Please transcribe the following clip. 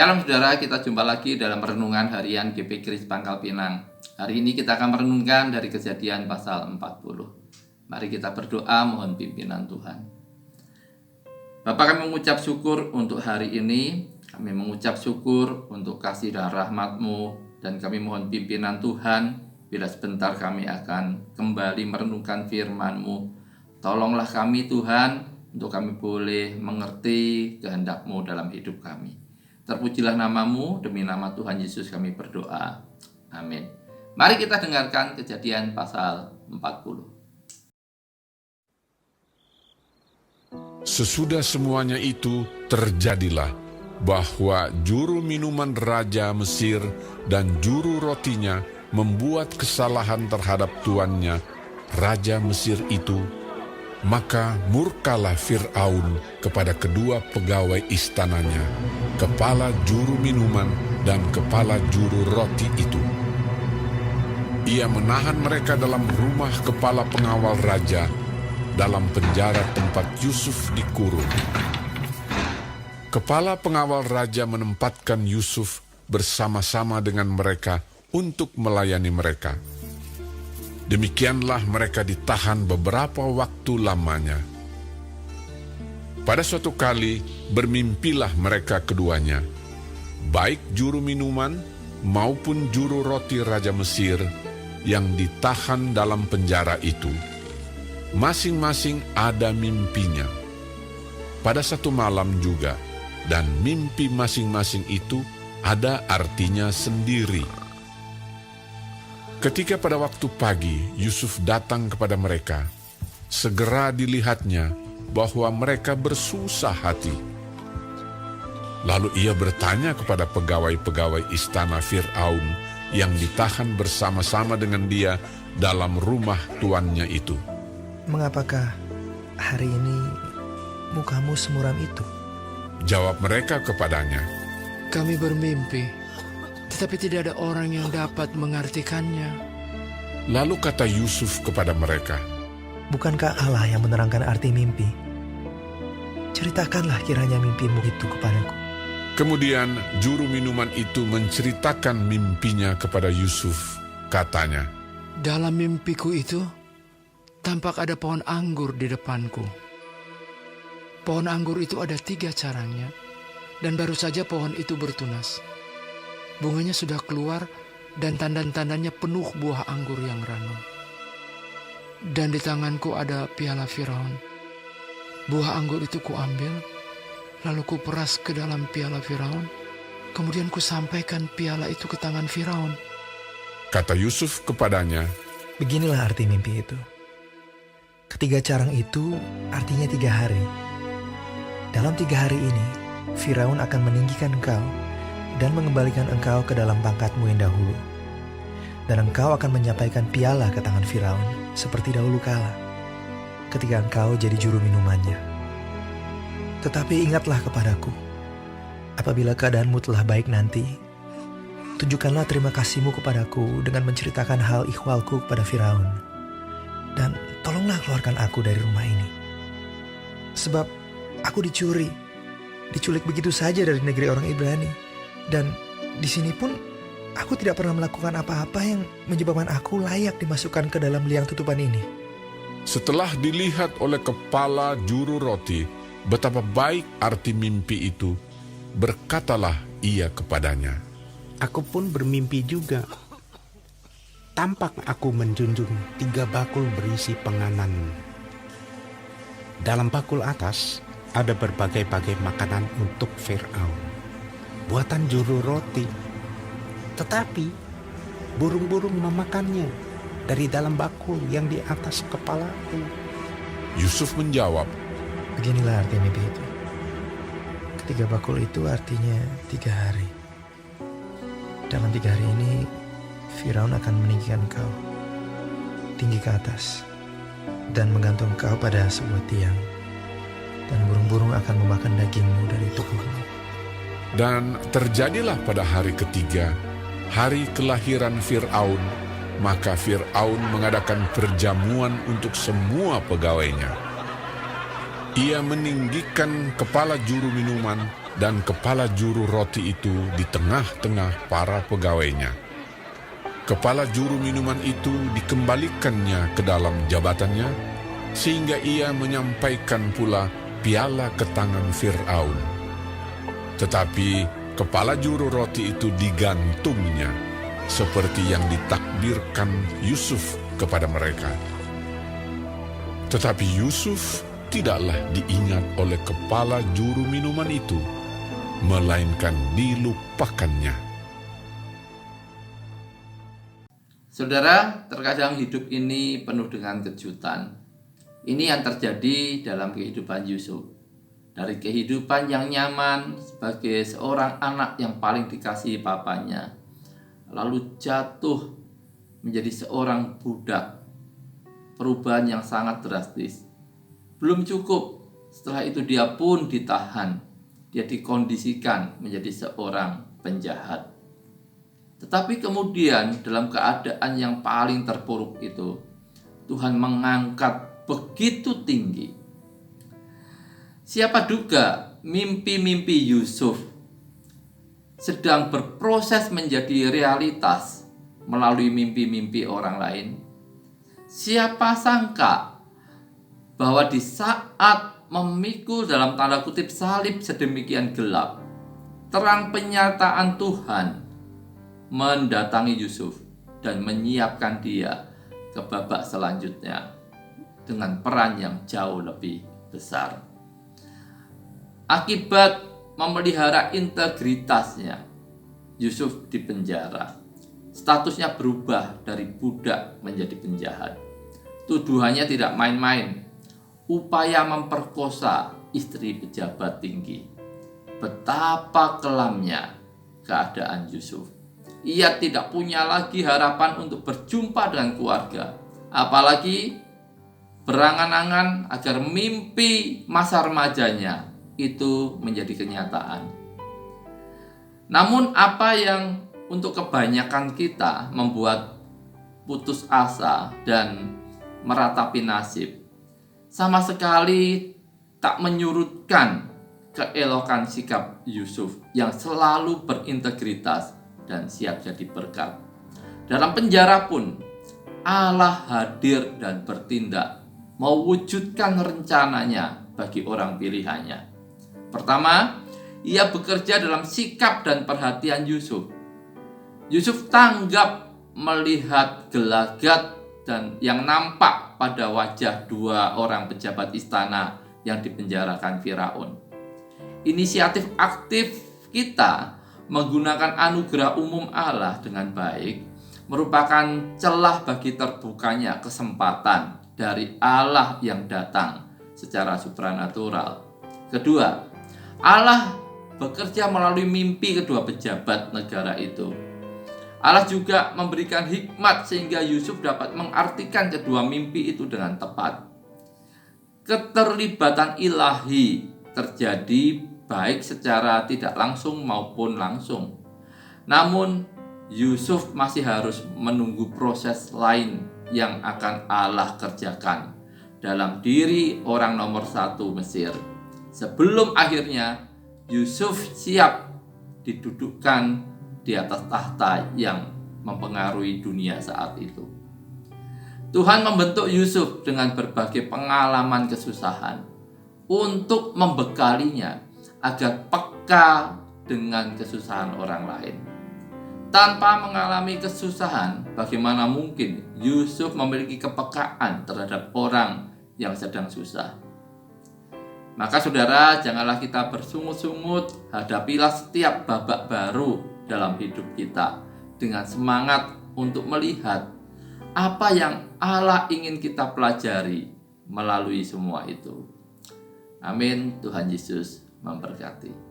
Shalom saudara, kita jumpa lagi dalam renungan harian GP Kris Pangkal Pinang. Hari ini kita akan merenungkan dari Kejadian pasal 40. Mari kita berdoa mohon pimpinan Tuhan. Bapa, kami mengucap syukur untuk hari ini. Kami mengucap syukur untuk kasih dan rahmat-Mu. Dan kami mohon pimpinan Tuhan, bila sebentar kami akan kembali merenungkan firman-Mu. Tolonglah kami Tuhan, untuk kami boleh mengerti kehendak-Mu dalam hidup kami. Terpujilah nama-Mu, demi nama Tuhan Yesus kami berdoa. Amin. Mari kita dengarkan Kejadian pasal 40. Sesudah semuanya itu terjadilah bahwa juru minuman Raja Mesir dan juru rotinya membuat kesalahan terhadap tuannya, Raja Mesir itu. Maka murkalah Fir'aun kepada kedua pegawai istananya, kepala juru minuman dan kepala juru roti itu. Ia menahan mereka dalam rumah kepala pengawal raja, dalam penjara tempat Yusuf dikurung. Kepala pengawal raja menempatkan Yusuf bersama-sama dengan mereka untuk melayani mereka. Demikianlah mereka ditahan beberapa waktu lamanya. Pada suatu kali bermimpilah mereka keduanya, baik juru minuman maupun juru roti Raja Mesir yang ditahan dalam penjara itu. Masing-masing ada mimpinya. Pada satu malam juga, dan mimpi masing-masing itu ada artinya sendiri. Ketika pada waktu pagi Yusuf datang kepada mereka, segera dilihatnya bahwa mereka bersusah hati. Lalu ia bertanya kepada pegawai-pegawai istana Fir'aun yang ditahan bersama-sama dengan dia dalam rumah tuannya itu. Mengapakah hari ini mukamu semuram itu? Jawab mereka kepadanya, Kami bermimpi, tetapi tidak ada orang yang dapat mengartikannya. Lalu kata Yusuf kepada mereka, Bukankah Allah yang menerangkan arti mimpi? Ceritakanlah kiranya mimpimu itu kepadaku. Kemudian juru minuman itu menceritakan mimpinya kepada Yusuf. Katanya, Dalam mimpiku itu, tampak ada pohon anggur di depanku. Pohon anggur itu ada 3 carangnya, dan baru saja pohon itu bertunas. Bunganya sudah keluar, dan tandan-tandannya penuh buah anggur yang ranum. Dan di tanganku ada piala Firaun. Buah anggur itu kuambil, lalu kuperas ke dalam piala Firaun. Kemudian kusampaikan piala itu ke tangan Firaun. kata Yusuf kepadanya, Beginilah arti mimpi itu. Ketiga carang itu artinya 3 hari. Dalam 3 hari ini, Firaun akan meninggikan engkau dan mengembalikan engkau ke dalam pangkatmu yang dahulu. Dan engkau akan menyampaikan piala ke tangan Firaun seperti dahulu kala, ketika engkau jadi juru minumannya. Tetapi ingatlah kepadaku, apabila keadaanmu telah baik nanti, tunjukkanlah terima kasihmu kepadaku dengan menceritakan hal ikhwalku kepada Firaun. Dan tolonglah keluarkan aku dari rumah ini. Sebab aku diculik begitu saja dari negeri orang Ibrani. Dan di sini pun aku tidak pernah melakukan apa-apa yang menyebabkan aku layak dimasukkan ke dalam liang tutupan ini. setelah dilihat oleh kepala juru roti betapa baik arti mimpi itu, berkatalah ia kepadanya, Aku pun bermimpi juga. Tampak aku menjunjung 3 bakul berisi penganan. Dalam bakul atas ada berbagai-bagai makanan untuk Fir'aun, buatan juru roti. Tetapi burung-burung memakannya dari dalam bakul yang di atas kepalaku. Yusuf menjawab, Beginilah arti mimpi itu. Ketiga bakul itu artinya 3 hari. Dalam 3 hari ini, Firaun akan meninggikan kau tinggi ke atas dan menggantung kau pada sebuah tiang. Dan burung-burung akan memakan dagingmu dari tubuhmu. Dan terjadilah pada hari ketiga, hari kelahiran Fir'aun, maka Fir'aun mengadakan perjamuan untuk semua pegawainya. Ia meninggikan kepala juru minuman dan kepala juru roti itu di tengah-tengah para pegawainya. Kepala juru minuman itu dikembalikannya ke dalam jabatannya, sehingga ia menyampaikan pula piala ke tangan Fir'aun. Tetapi kepala juru roti itu digantungnya, seperti yang ditakdirkan Yusuf kepada mereka. Tetapi Yusuf tidaklah diingat oleh kepala juru minuman itu, melainkan dilupakannya. Saudara, terkadang hidup ini penuh dengan kejutan. Ini yang terjadi dalam kehidupan Yusuf. Dari kehidupan yang nyaman sebagai seorang anak yang paling dikasihi papanya, lalu jatuh menjadi seorang budak. Perubahan yang sangat drastis. Belum cukup, setelah itu dia pun ditahan. Dia dikondisikan menjadi seorang penjahat. Tetapi kemudian dalam keadaan yang paling terpuruk itu, Tuhan mengangkat begitu tinggi. Siapa duga mimpi-mimpi Yusuf sedang berproses menjadi realitas melalui mimpi-mimpi orang lain. Siapa sangka bahwa di saat memikul dalam tanda kutip salib sedemikian gelap, terang penyataan Tuhan mendatangi Yusuf dan menyiapkan dia ke babak selanjutnya dengan peran yang jauh lebih besar. Akibat memelihara integritasnya, Yusuf dipenjara. Statusnya berubah dari budak menjadi penjahat. Tuduhannya tidak main-main. Upaya memperkosa istri pejabat tinggi. Betapa kelamnya keadaan Yusuf. Ia tidak punya lagi harapan untuk berjumpa dengan keluarga. Apalagi berangan-angan agar mimpi masa remajanya itu menjadi kenyataan. Namun apa yang untuk kebanyakan kita membuat putus asa dan meratapi nasib, sama sekali tak menyurutkan keelokan sikap Yusuf yang selalu berintegritas dan siap jadi berkat. Dalam penjara pun Allah hadir dan bertindak, mewujudkan rencananya bagi orang pilihannya. Pertama, ia bekerja dalam sikap dan perhatian Yusuf. Yusuf tanggap melihat gelagat dan yang nampak pada wajah dua orang pejabat istana yang dipenjarakan Firaun. Inisiatif aktif kita menggunakan anugerah umum Allah dengan baik merupakan celah bagi terbukanya kesempatan dari Allah yang datang secara supranatural. Kedua, Allah bekerja melalui mimpi kedua pejabat negara itu. Allah juga memberikan hikmat sehingga Yusuf dapat mengartikan kedua mimpi itu dengan tepat. Keterlibatan ilahi terjadi baik secara tidak langsung maupun langsung. Namun Yusuf masih harus menunggu proses lain yang akan Allah kerjakan dalam diri orang nomor 1 Mesir. Sebelum akhirnya Yusuf siap didudukkan di atas tahta yang mempengaruhi dunia saat itu. Tuhan membentuk Yusuf dengan berbagai pengalaman kesusahan untuk membekalinya agar peka dengan kesusahan orang lain. Tanpa mengalami kesusahan, bagaimana mungkin Yusuf memiliki kepekaan terhadap orang yang sedang susah? Maka saudara, janganlah kita bersungut-sungut, hadapilah setiap babak baru dalam hidup kita dengan semangat untuk melihat apa yang Allah ingin kita pelajari melalui semua itu. Amin. Tuhan Yesus memberkati.